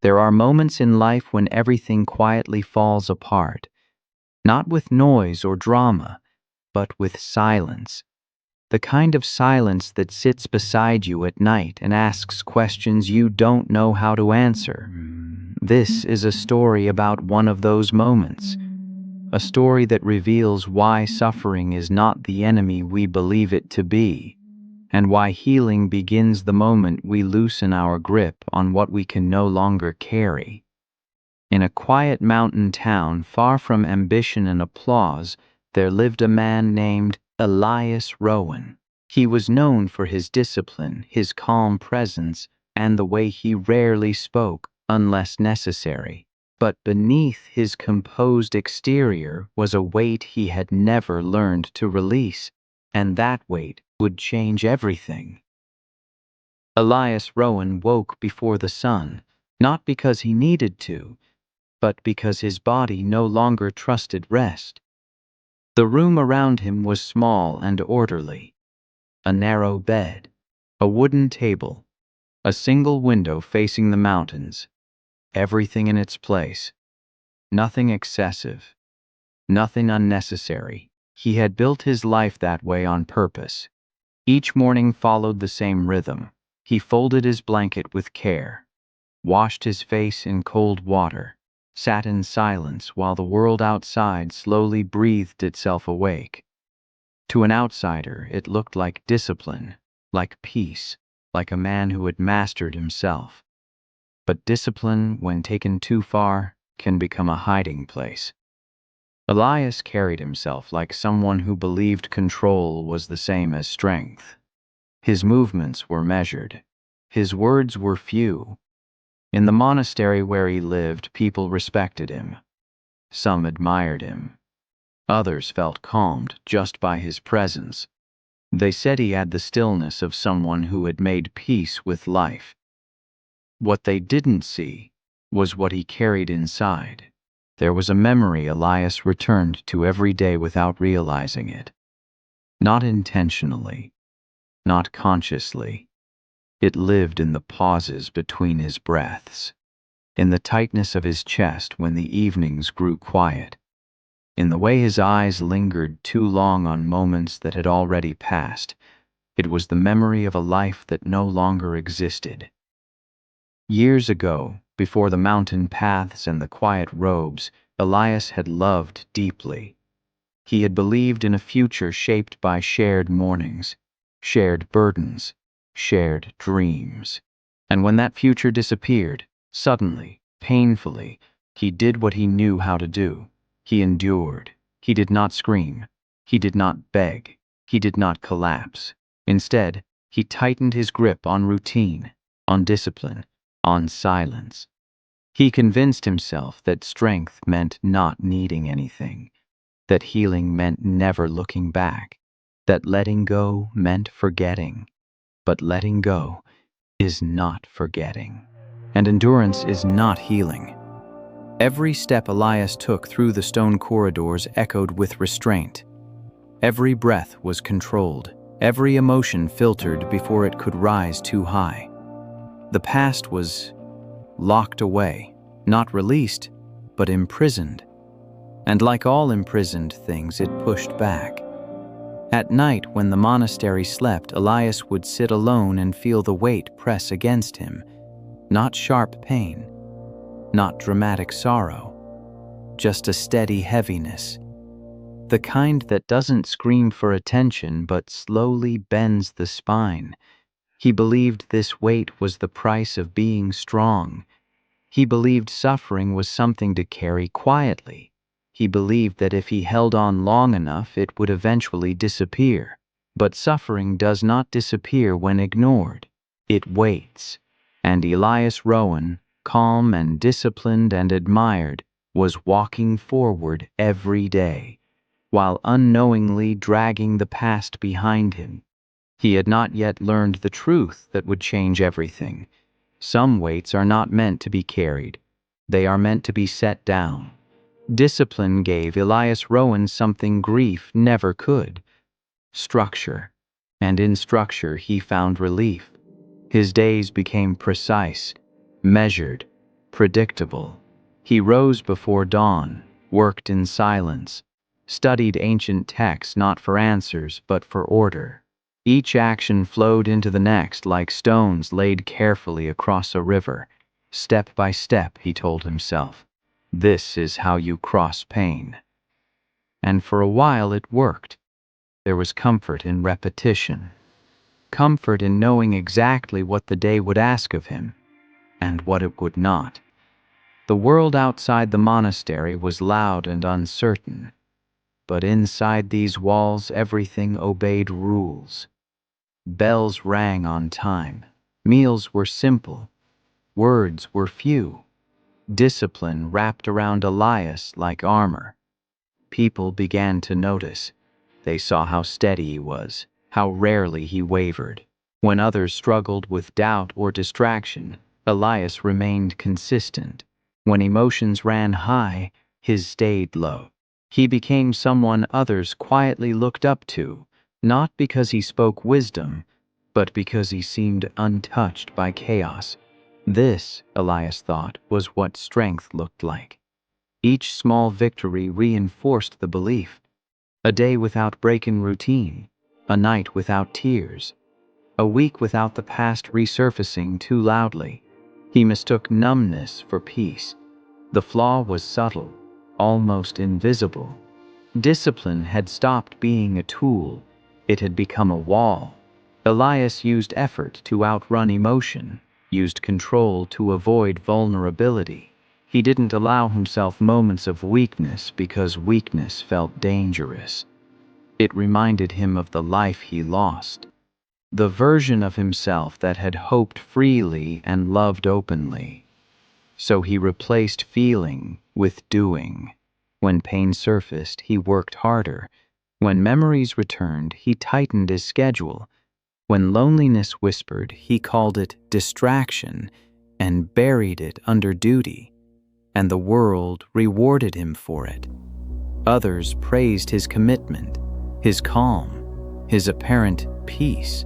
There are moments in life when everything quietly falls apart, not with noise or drama, but with silence. The kind of silence that sits beside you at night and asks questions you don't know how to answer. This is a story about one of those moments, a story that reveals why suffering is not the enemy we believe it to be, and why healing begins the moment we loosen our grip on what we can no longer carry. In a quiet mountain town far from ambition and applause, there lived a man named Elias Rowan. He was known for his discipline, his calm presence, and the way he rarely spoke unless necessary. But beneath his composed exterior was a weight he had never learned to release, and that weight would change everything. Elias Rowan woke before the sun, not because he needed to, but because his body no longer trusted rest. The room around him was small and orderly. A narrow bed, a wooden table, a single window facing the mountains. Everything in its place. Nothing excessive. Nothing unnecessary. He had built his life that way on purpose. Each morning followed the same rhythm. He folded his blanket with care, washed his face in cold water, sat in silence while the world outside slowly breathed itself awake. To an outsider, it looked like discipline, like peace, like a man who had mastered himself. But discipline, when taken too far, can become a hiding place. Elias carried himself like someone who believed control was the same as strength. His movements were measured. His words were few. In the monastery where he lived, people respected him. Some admired him. Others felt calmed just by his presence. They said he had the stillness of someone who had made peace with life. What they didn't see was what he carried inside. There was a memory Elias returned to every day without realizing it. Not intentionally, not consciously. It lived in the pauses between his breaths, in the tightness of his chest when the evenings grew quiet, in the way his eyes lingered too long on moments that had already passed. It was the memory of a life that no longer existed. Years ago, before the mountain paths and the quiet robes, Elias had loved deeply. He had believed in a future shaped by shared mornings, shared burdens, shared dreams. And when that future disappeared, suddenly, painfully, he did what he knew how to do. He endured. He did not scream. He did not beg. He did not collapse. Instead, he tightened his grip on routine, on discipline, on silence. He convinced himself that strength meant not needing anything, that healing meant never looking back, that letting go meant forgetting. But letting go is not forgetting, and endurance is not healing. Every step Elias took through the stone corridors echoed with restraint. Every breath was controlled, every emotion filtered before it could rise too high. The past was locked away, not released, but imprisoned. And like all imprisoned things, it pushed back. At night, when the monastery slept, Elias would sit alone and feel the weight press against him. Not sharp pain, not dramatic sorrow, just a steady heaviness. The kind that doesn't scream for attention but slowly bends the spine. He believed this weight was the price of being strong. He believed suffering was something to carry quietly. He believed that if he held on long enough, it would eventually disappear. But suffering does not disappear when ignored. It waits. And Elias Rowan, calm and disciplined and admired, was walking forward every day, while unknowingly dragging the past behind him. He had not yet learned the truth that would change everything. Some weights are not meant to be carried. They are meant to be set down. Discipline gave Elias Rowan something grief never could: structure. And in structure he found relief. His days became precise, measured, predictable. He rose before dawn, worked in silence, studied ancient texts not for answers but for order. Each action flowed into the next like stones laid carefully across a river. Step by step, he told himself, this is how you cross pain. And for a while it worked. There was comfort in repetition, comfort in knowing exactly what the day would ask of him, and what it would not. The world outside the monastery was loud and uncertain, but inside these walls everything obeyed rules. Bells rang on time, meals were simple, words were few. Discipline wrapped around Elias like armor. People began to notice. They saw how steady he was, how rarely he wavered. When others struggled with doubt or distraction, Elias remained consistent. When emotions ran high, his stayed low. He became someone others quietly looked up to, not because he spoke wisdom, but because he seemed untouched by chaos. This, Elias thought, was what strength looked like. Each small victory reinforced the belief. A day without break in routine, a night without tears, a week without the past resurfacing too loudly. He mistook numbness for peace. The flaw was subtle, almost invisible. Discipline had stopped being a tool. It had become a wall. Elias used effort to outrun emotion, used control to avoid vulnerability. He didn't allow himself moments of weakness because weakness felt dangerous. It reminded him of the life he lost, the version of himself that had hoped freely and loved openly. So he replaced feeling with doing. When pain surfaced, he worked harder. When memories returned, he tightened his schedule. When loneliness whispered, he called it distraction and buried it under duty. And the world rewarded him for it. Others praised his commitment, his calm, his apparent peace.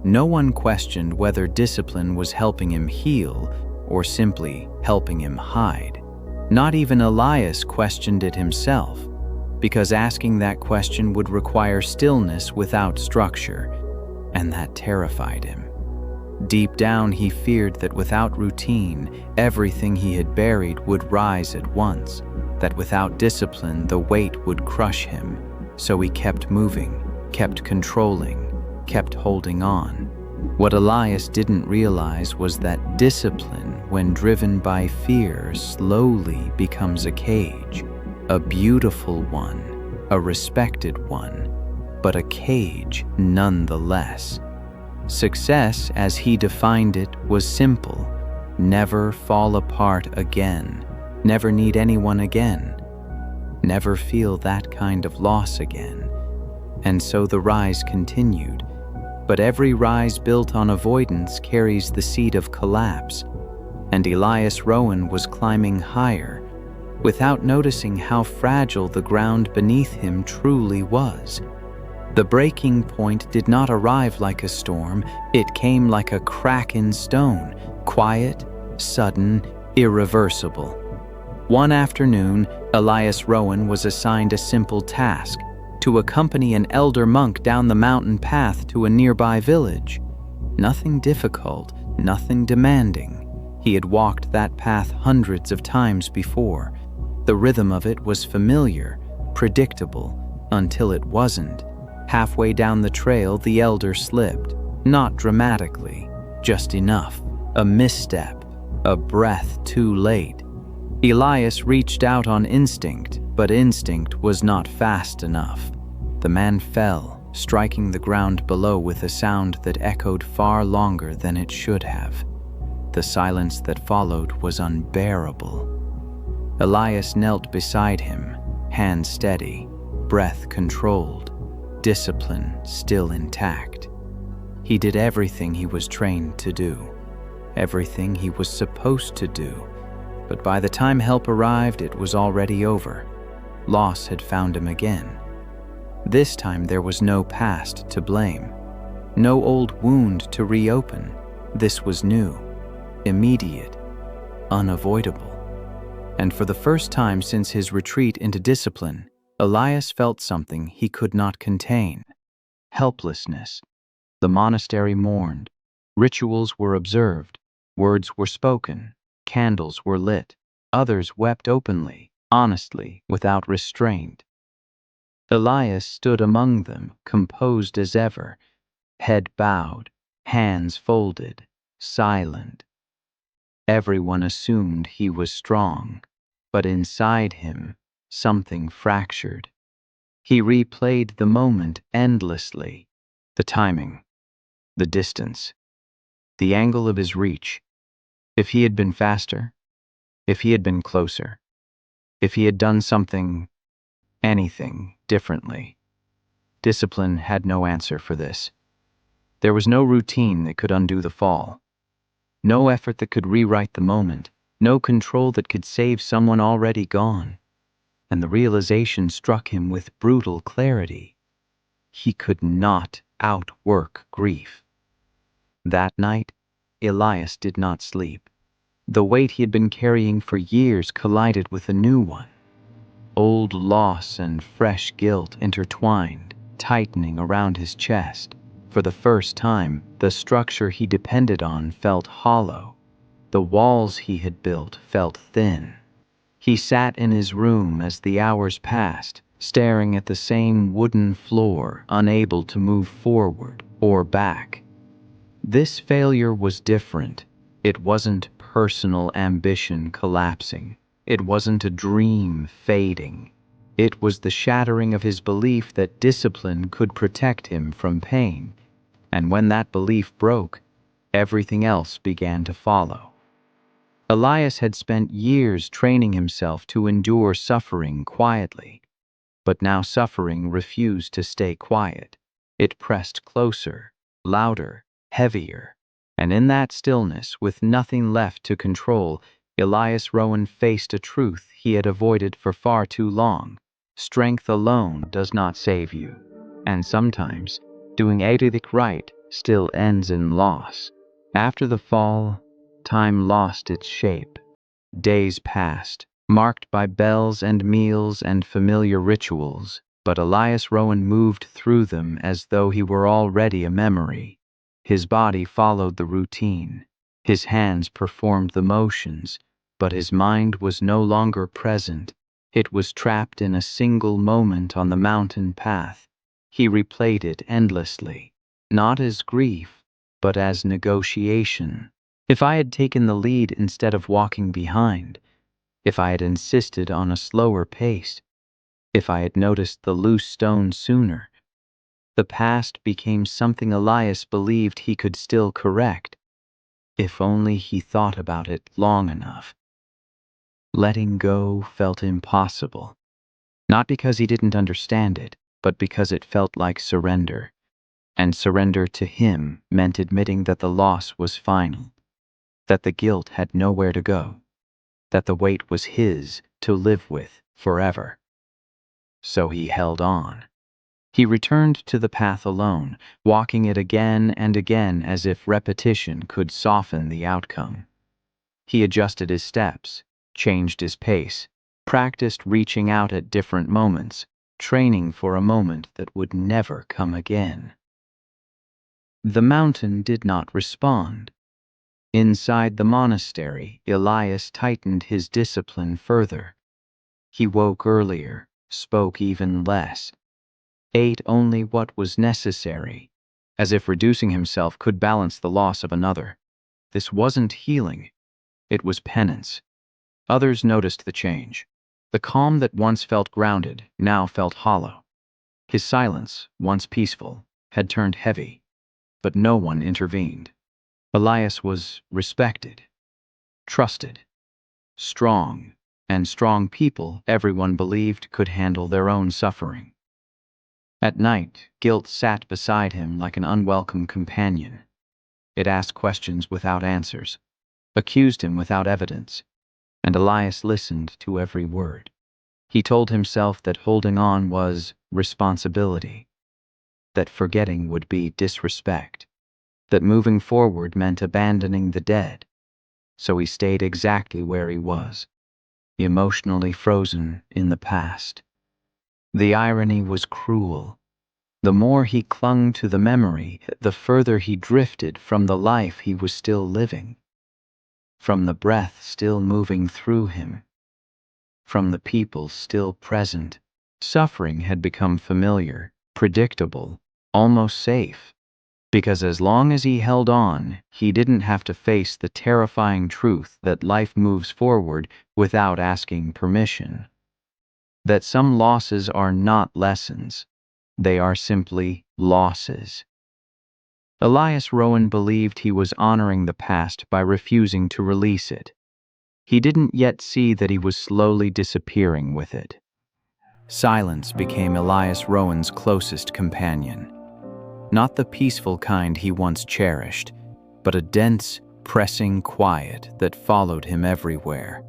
No one questioned whether discipline was helping him heal or simply helping him hide. Not even Elias questioned it himself, because asking that question would require stillness without structure, and that terrified him. Deep down, he feared that without routine, everything he had buried would rise at once, that without discipline, the weight would crush him. So he kept moving, kept controlling, kept holding on. What Elias didn't realize was that discipline, when driven by fear, slowly becomes a cage, a beautiful one, a respected one, but a cage nonetheless. Success, as he defined it, was simple. Never fall apart again. Never need anyone again. Never feel that kind of loss again. And so the rise continued. But every rise built on avoidance carries the seed of collapse. And Elias Rowan was climbing higher, without noticing how fragile the ground beneath him truly was. The breaking point did not arrive like a storm, it came like a crack in stone, quiet, sudden, irreversible. One afternoon, Elias Rowan was assigned a simple task: to accompany an elder monk down the mountain path to a nearby village. Nothing difficult, nothing demanding. He had walked that path hundreds of times before. The rhythm of it was familiar, predictable, until it wasn't. Halfway down the trail, the elder slipped, not dramatically, just enough. A misstep, a breath too late. Elias reached out on instinct, but instinct was not fast enough. The man fell, striking the ground below with a sound that echoed far longer than it should have. The silence that followed was unbearable. Elias knelt beside him, hand steady, breath controlled, discipline still intact. He did everything he was trained to do, everything he was supposed to do, but by the time help arrived, it was already over. Loss had found him again. This time there was no past to blame, no old wound to reopen. This was new, immediate, unavoidable. And for the first time since his retreat into discipline, Elias felt something he could not contain: helplessness. The monastery mourned. Rituals were observed. Words were spoken. Candles were lit. Others wept openly, honestly, without restraint. Elias stood among them, composed as ever, head bowed, hands folded, silent. Everyone assumed he was strong, but inside him, something fractured. He replayed the moment endlessly: the timing, the distance, the angle of his reach. If he had been faster, if he had been closer, if he had done something, anything, differently. Discipline had no answer for this. There was no routine that could undo the fall, no effort that could rewrite the moment, no control that could save someone already gone. And the realization struck him with brutal clarity: he could not outwork grief. That night, Elias did not sleep. The weight he had been carrying for years collided with a new one. Old loss and fresh guilt intertwined, tightening around his chest. For the first time, the structure he depended on felt hollow. The walls he had built felt thin. He sat in his room as the hours passed, staring at the same wooden floor, unable to move forward or back. This failure was different. It wasn't personal ambition collapsing. It wasn't a dream fading. It was the shattering of his belief that discipline could protect him from pain. And when that belief broke, everything else began to follow. Elias had spent years training himself to endure suffering quietly, but now suffering refused to stay quiet. It pressed closer, louder, heavier, and in that stillness, with nothing left to control, Elias Rowan faced a truth he had avoided for far too long. Strength alone does not save you, and sometimes doing everything right still ends in loss. After the fall, time lost its shape. Days passed, marked by bells and meals and familiar rituals, but Elias Rowan moved through them as though he were already a memory. His body followed the routine. His hands performed the motions, but his mind was no longer present. It was trapped in a single moment on the mountain path. He replayed it endlessly, not as grief, but as negotiation. If I had taken the lead instead of walking behind, if I had insisted on a slower pace, if I had noticed the loose stone sooner, the past became something Elias believed he could still correct, if only he thought about it long enough. Letting go felt impossible, not because he didn't understand it, but because it felt like surrender. And surrender to him meant admitting that the loss was final, that the guilt had nowhere to go, that the weight was his to live with forever. So he held on. He returned to the path alone, walking it again and again as if repetition could soften the outcome. He adjusted his steps, changed his pace, practiced reaching out at different moments, training for a moment that would never come again. The mountain did not respond. Inside the monastery, Elias tightened his discipline further. He woke earlier, spoke even less, ate only what was necessary, as if reducing himself could balance the loss of another. This wasn't healing, it was penance. Others noticed the change. The calm that once felt grounded now felt hollow. His silence, once peaceful, had turned heavy, but no one intervened. Elias was respected, trusted, strong, and strong people, everyone believed, could handle their own suffering. At night, guilt sat beside him like an unwelcome companion. It asked questions without answers, accused him without evidence, and Elias listened to every word. He told himself that holding on was responsibility, that forgetting would be disrespect, that moving forward meant abandoning the dead. so he stayed exactly where he was, emotionally frozen in the past. The irony was cruel. The more he clung to the memory, the further he drifted from the life he was still living, from the breath still moving through him, from the people still present. Suffering had become familiar, predictable, almost safe, because as long as he held on, he didn't have to face the terrifying truth that life moves forward without asking permission. That some losses are not lessons, they are simply losses. Elias Rowan believed he was honoring the past by refusing to release it. He didn't yet see that he was slowly disappearing with it. Silence became Elias Rowan's closest companion. Not the peaceful kind he once cherished, but a dense, pressing quiet that followed him everywhere.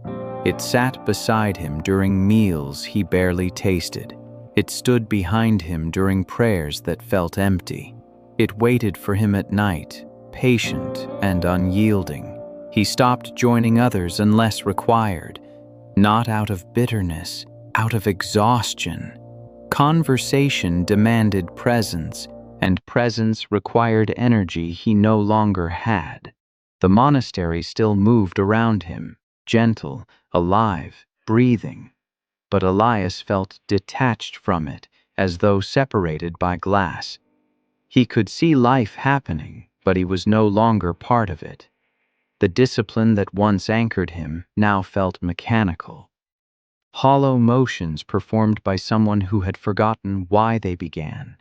It sat beside him during meals he barely tasted. It stood behind him during prayers that felt empty. It waited for him at night, patient and unyielding. He stopped joining others unless required, not out of bitterness, out of exhaustion. Conversation demanded presence, and presence required energy he no longer had. The monastery still moved around him, gentle, alive, breathing. But Elias felt detached from it, as though separated by glass. He could see life happening, but he was no longer part of it. The discipline that once anchored him now felt mechanical. Hollow motions performed by someone who had forgotten why they began.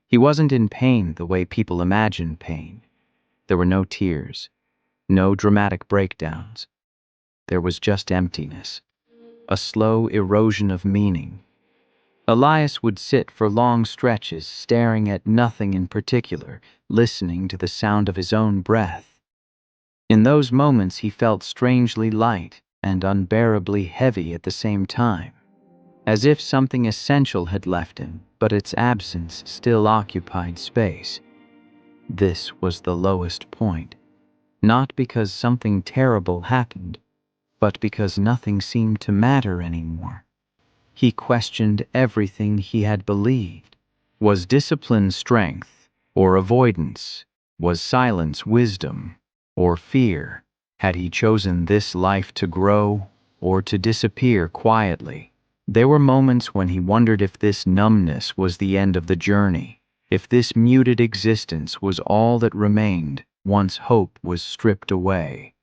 He wasn't in pain the way people imagine pain. There were no tears, no dramatic breakdowns. There was just emptiness, a slow erosion of meaning. Elias would sit for long stretches, staring at nothing in particular, listening to the sound of his own breath. In those moments he felt strangely light and unbearably heavy at the same time, as if something essential had left him, but its absence still occupied space. This was the lowest point, not because something terrible happened, but because nothing seemed to matter anymore. He questioned everything he had believed. Was discipline strength or avoidance? Was silence wisdom or fear? Had he chosen this life to grow or to disappear quietly? There were moments when he wondered if this numbness was the end of the journey, if this muted existence was all that remained once hope was stripped away.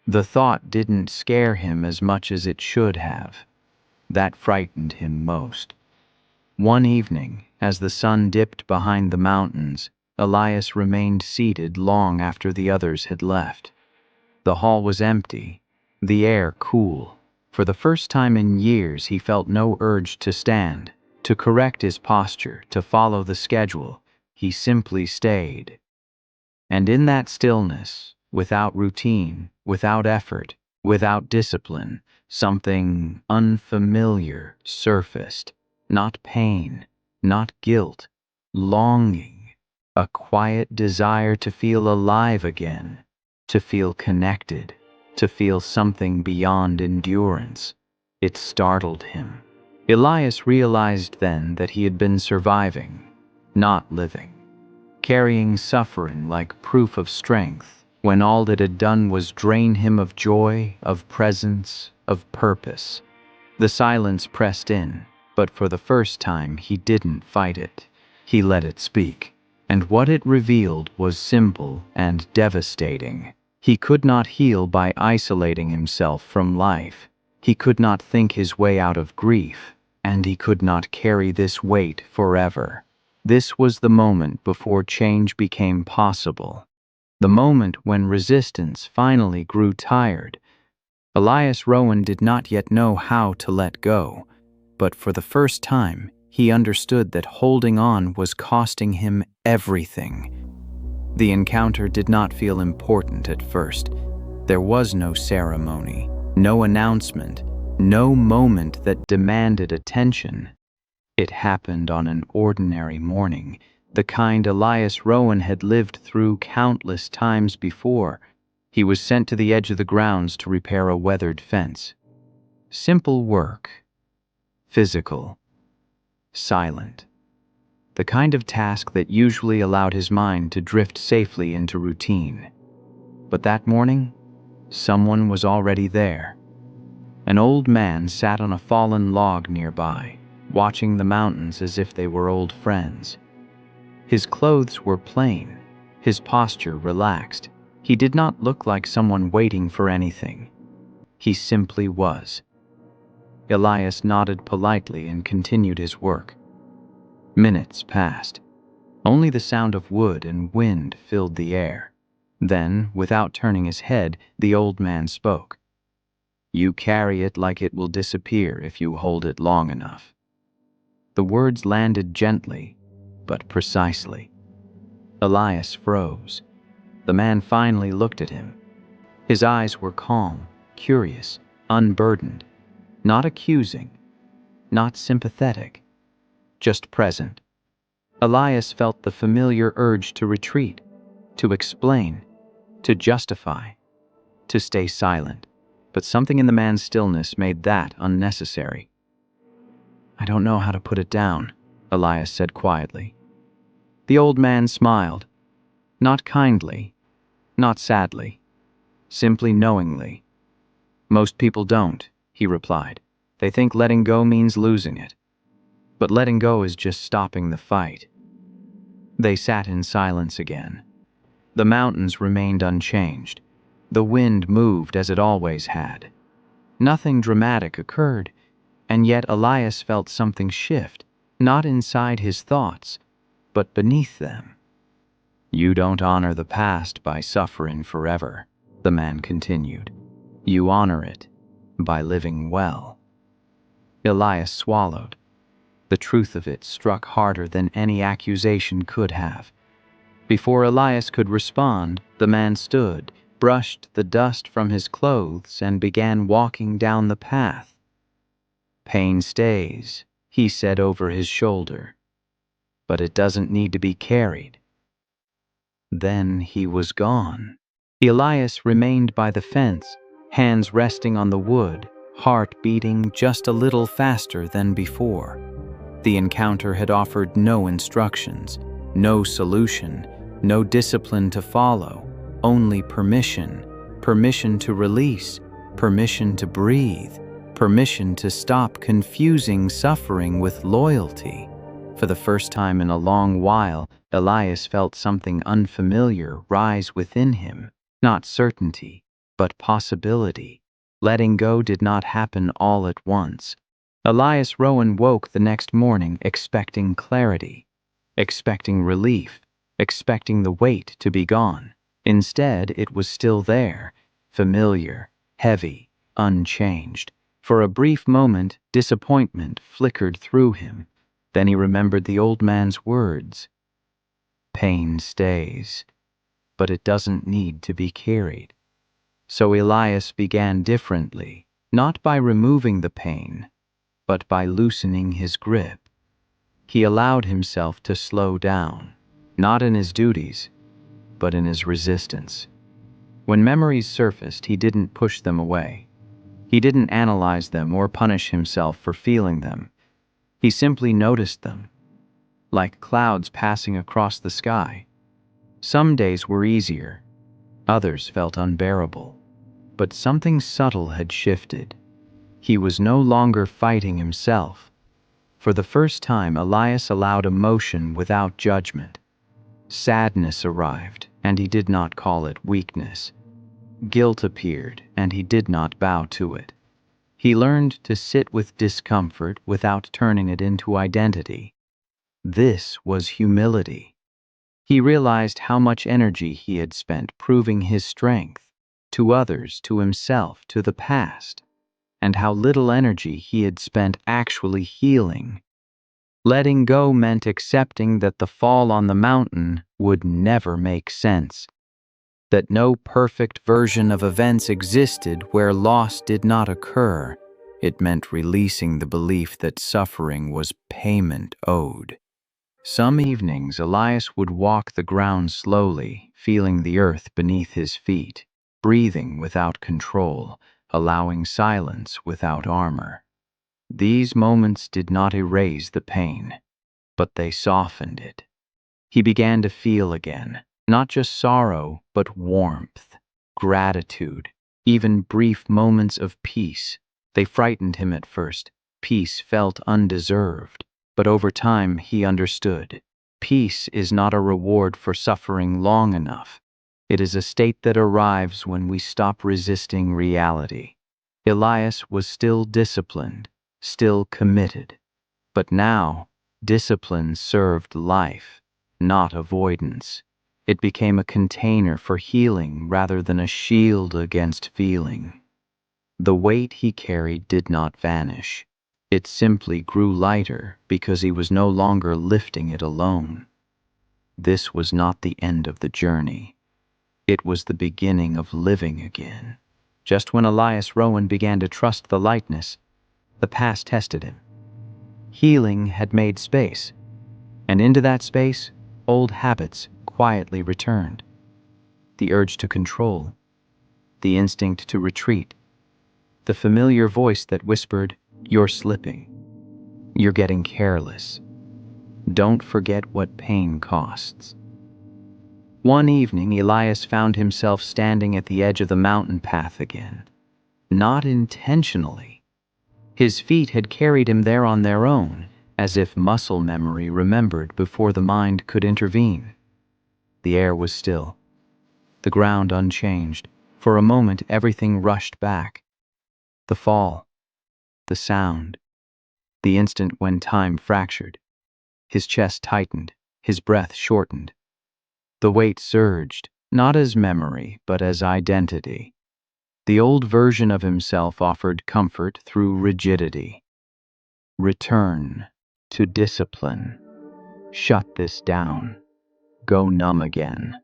The thought didn't scare him as much as it should have. That frightened him most. One evening, as the sun dipped behind the mountains, Elias remained seated long after the others had left. The hall was empty, the air cool. For the first time in years, he felt no urge to stand, to correct his posture, to follow the schedule. He simply stayed. And in that stillness, without routine, without effort, without discipline, something unfamiliar surfaced. Not pain, not guilt, longing, a quiet desire to feel alive again, to feel connected, to feel something beyond endurance. It startled him. Elias realized then that he had been surviving, not living, carrying suffering like proof of strength, when all it had done was drain him of joy, of presence, of purpose. The silence pressed in, but for the first time he didn't fight it. He let it speak. And what it revealed was simple and devastating. He could not heal by isolating himself from life. He could not think his way out of grief, and he could not carry this weight forever. This was the moment before change became possible. The moment when resistance finally grew tired. Elias Rowan did not yet know how to let go, but for the first time, he understood that holding on was costing him everything. The encounter did not feel important at first. There was no ceremony, no announcement, no moment that demanded attention. It happened on an ordinary morning, the kind Elias Rowan had lived through countless times before. He was sent to the edge of the grounds to repair a weathered fence. Simple work, physical, silent. The kind of task that usually allowed his mind to drift safely into routine. But that morning, someone was already there. An old man sat on a fallen log nearby, watching the mountains as if they were old friends. His clothes were plain, his posture relaxed. He did not look like someone waiting for anything. He simply was. Elias nodded politely and continued his work. Minutes passed. Only the sound of wood and wind filled the air. Then, without turning his head, the old man spoke. "You carry it like it will disappear if you hold it long enough." The words landed gently, but precisely. Elias froze. The man finally looked at him. His eyes were calm, curious, unburdened, not accusing, not sympathetic, just present. Elias felt the familiar urge to retreat, to explain, to justify, to stay silent. But something in the man's stillness made that unnecessary. "I don't know how to put it down," Elias said quietly. The old man smiled, not kindly, not sadly, simply knowingly. "Most people don't," he replied. "They think letting go means losing it. But letting go is just stopping the fight." They sat in silence again. The mountains remained unchanged. The wind moved as it always had. Nothing dramatic occurred, and yet Elias felt something shift, not inside his thoughts, but beneath them. "You don't honor the past by suffering forever," the man continued. "You honor it by living well." Elias swallowed. The truth of it struck harder than any accusation could have. Before Elias could respond, the man stood, brushed the dust from his clothes, and began walking down the path. "Pain stays," he said over his shoulder, "but it doesn't need to be carried." Then he was gone. Elias remained by the fence, hands resting on the wood, heart beating just a little faster than before. The encounter had offered no instructions, no solution, no discipline to follow, only permission. Permission to release, permission to breathe, permission to stop confusing suffering with loyalty. For the first time in a long while, Elias felt something unfamiliar rise within him, not certainty, but possibility. Letting go did not happen all at once. Elias Rowan woke the next morning expecting clarity, expecting relief, expecting the weight to be gone. Instead, it was still there, familiar, heavy, unchanged. For a brief moment, disappointment flickered through him. Then he remembered the old man's words. "Pain stays, but it doesn't need to be carried." So Elias began differently, not by removing the pain, but by loosening his grip. He allowed himself to slow down, not in his duties, but in his resistance. When memories surfaced, he didn't push them away. He didn't analyze them or punish himself for feeling them. He simply noticed them, like clouds passing across the sky. Some days were easier, others felt unbearable. But something subtle had shifted. He was no longer fighting himself. For the first time, Elias allowed emotion without judgment. Sadness arrived, and he did not call it weakness. Guilt appeared, and he did not bow to it. He learned to sit with discomfort without turning it into identity. This was humility. He realized how much energy he had spent proving his strength, to others, to himself, to the past, and how little energy he had spent actually healing. Letting go meant accepting that the fall on the mountain would never make sense, that no perfect version of events existed where loss did not occur. It meant releasing the belief that suffering was payment owed. Some evenings, Elias would walk the ground slowly, feeling the earth beneath his feet. breathing without control, allowing silence without armor. These moments did not erase the pain, but they softened it. He began to feel again, not just sorrow, but warmth, gratitude, even brief moments of peace. They frightened him at first. Peace felt undeserved, but over time he understood. Peace is not a reward for suffering long enough. It is a state that arrives when we stop resisting reality. Elias was still disciplined, still committed, but now discipline served life, not avoidance. It became a container for healing rather than a shield against feeling. The weight he carried did not vanish. It simply grew lighter because he was no longer lifting it alone. This was not the end of the journey. It was the beginning of living again. Just when Elias Rowan began to trust the lightness, the past tested him. Healing had made space, and into that space, old habits quietly returned. The urge to control, the instinct to retreat, the familiar voice that whispered, "You're slipping. You're getting careless. Don't forget what pain costs." One evening, Elias found himself standing at the edge of the mountain path again. Not intentionally. His feet had carried him there on their own, as if muscle memory remembered before the mind could intervene. The air was still, the ground unchanged. For a moment, everything rushed back. The fall, the sound, the instant when time fractured. His chest tightened, his breath shortened. The weight surged, not as memory, but as identity. The old version of himself offered comfort through rigidity. Return to discipline. Shut this down. Go numb again.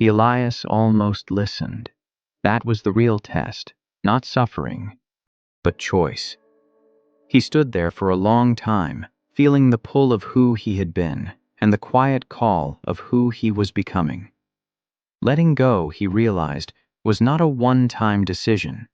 Elias almost listened. That was the real test, not suffering, but choice. He stood there for a long time, feeling the pull of who he had been and the quiet call of who he was becoming. Letting go, he realized, was not a one-time decision.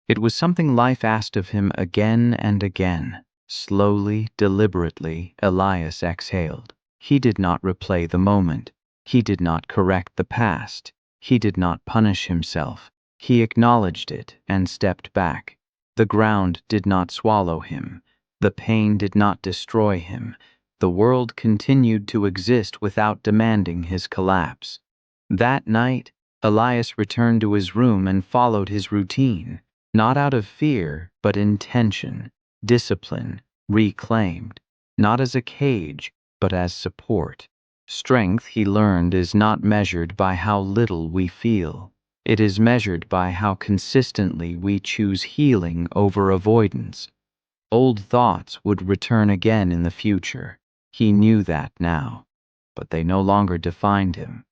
It was something life asked of him again and again. Slowly, deliberately, Elias exhaled. He did not replay the moment. He did not correct the past. He did not punish himself. He acknowledged it and stepped back. The ground did not swallow him. The pain did not destroy him. The world continued to exist without demanding his collapse. That night, Elias returned to his room and followed his routine. Not out of fear, but intention, discipline, reclaimed. Not as a cage, but as support. Strength, he learned, is not measured by how little we feel. It is measured by how consistently we choose healing over avoidance. Old thoughts would return again in the future. He knew that now. But they no longer defined him.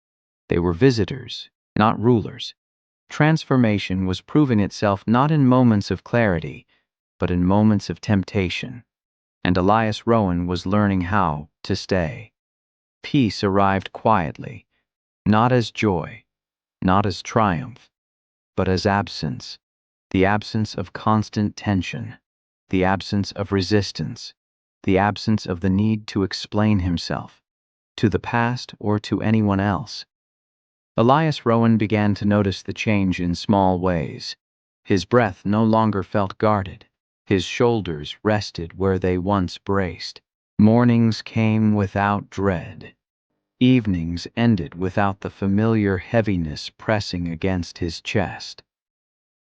They were visitors, not rulers. Transformation was proving itself not in moments of clarity, but in moments of temptation. And Elias Rowan was learning how to stay. Peace arrived quietly, not as joy, not as triumph, but as absence. The absence of constant tension, the absence of resistance, the absence of the need to explain himself, to the past or to anyone else. Elias Rowan began to notice the change in small ways. His breath no longer felt guarded. His shoulders rested where they once braced. Mornings came without dread. Evenings ended without the familiar heaviness pressing against his chest.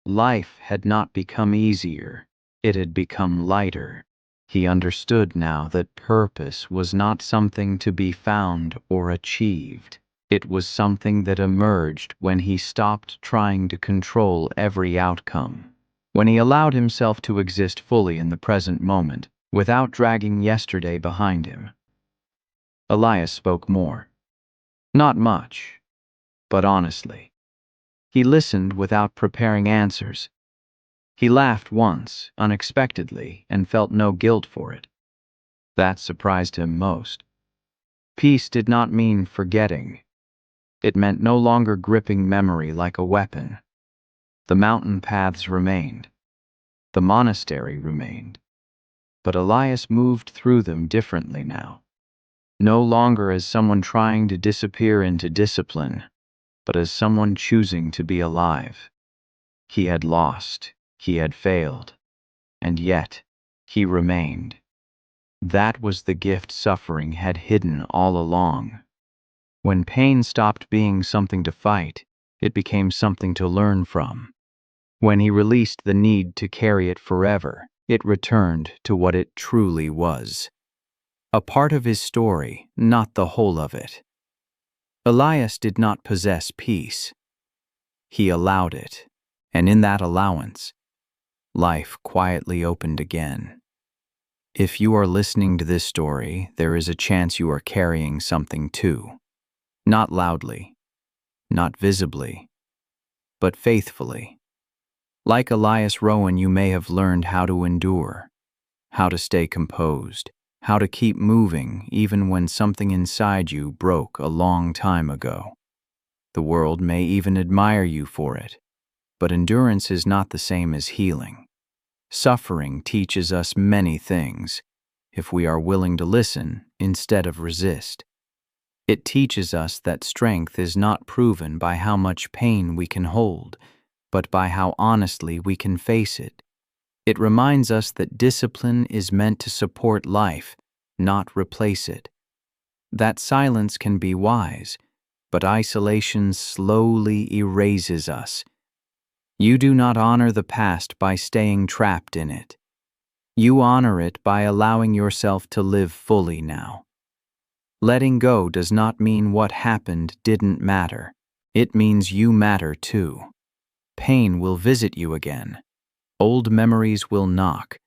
Life had not become easier. It had become lighter. He understood now that purpose was not something to be found or achieved. It was something that emerged when he stopped trying to control every outcome. When he allowed himself to exist fully in the present moment, without dragging yesterday behind him. Elias spoke more. Not much, but honestly. He listened without preparing answers. He laughed once, unexpectedly, and felt no guilt for it. That surprised him most. Peace did not mean forgetting. It meant no longer gripping memory like a weapon. The mountain paths remained. The monastery remained. But Elias moved through them differently now. No longer as someone trying to disappear into discipline, but as someone choosing to be alive. He had lost, he had failed, and yet he remained. That was the gift suffering had hidden all along. When pain stopped being something to fight, it became something to learn from. When he released the need to carry it forever, it returned to what it truly was. A part of his story, not the whole of it. Elias did not possess peace. He allowed it, and in that allowance, life quietly opened again. If you are listening to this story, there is a chance you are carrying something too. Not loudly, not visibly, but faithfully. Like Elias Rowan, you may have learned how to endure, how to stay composed, how to keep moving even when something inside you broke a long time ago. The world may even admire you for it, but endurance is not the same as healing. Suffering teaches us many things, if we are willing to listen instead of resist. It teaches us that strength is not proven by how much pain we can hold, but by how honestly we can face it. It reminds us that discipline is meant to support life, not replace it. That silence can be wise, but isolation slowly erases us. You do not honor the past by staying trapped in it. You honor it by allowing yourself to live fully now. Letting go does not mean what happened didn't matter. It means you matter too. Pain will visit you again. Old memories will knock.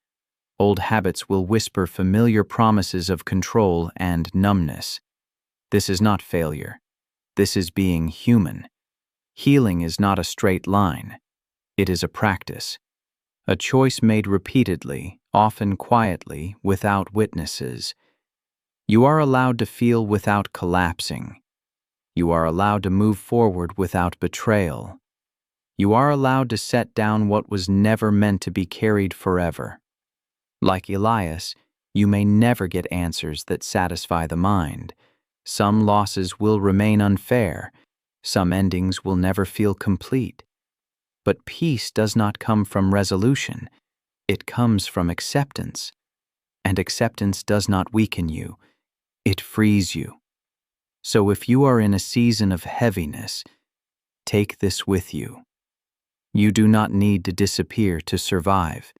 Old habits will whisper familiar promises of control and numbness. This is not failure. This is being human. Healing is not a straight line. It is a practice. A choice made repeatedly, often quietly, without witnesses. You are allowed to feel without collapsing. You are allowed to move forward without betrayal. You are allowed to set down what was never meant to be carried forever. Like Elias, you may never get answers that satisfy the mind. Some losses will remain unfair. Some endings will never feel complete. But peace does not come from resolution. It comes from acceptance. And acceptance does not weaken you. It frees you. So if you are in a season of heaviness, take this with you. You do not need to disappear to survive.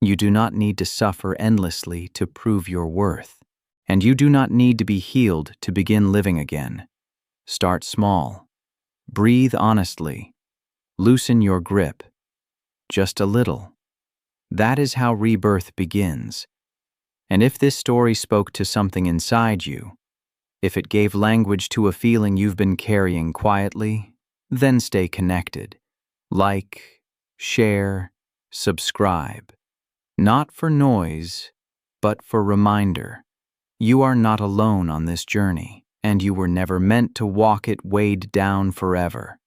You do not need to suffer endlessly to prove your worth. And you do not need to be healed to begin living again. Start small. Breathe honestly. Loosen your grip. Just a little. That is how rebirth begins. And if this story spoke to something inside you, if it gave language to a feeling you've been carrying quietly, then stay connected. Like, share, subscribe. Not for noise, but for reminder. You are not alone on this journey, and you were never meant to walk it weighed down forever.